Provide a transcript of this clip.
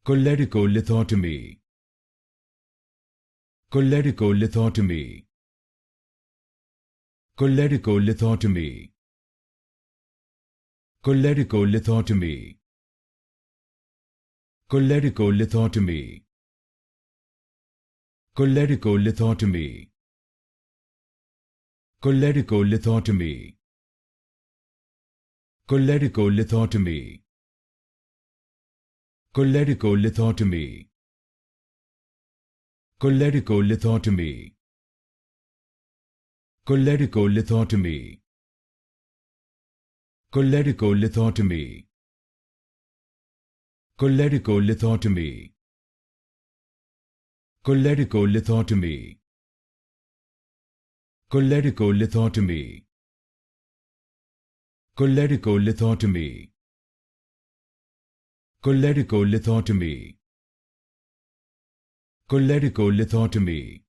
Choledocholithotomy. Choledocholithotomy. Choledocholithotomy. Choledocholithotomy. Choledocholithotomy. Choledocholithotomy. Choledocholithotomy. Choledocholithotomy. Choledocholithotomy. Choledocholithotomy. Choledocholithotomy. Choledocholithotomy. Choledocholithotomy. Choledocholithotomy. Choledocholithotomy. Choledocholithotomy. Choledocholithotomy. Choledocholithotomy.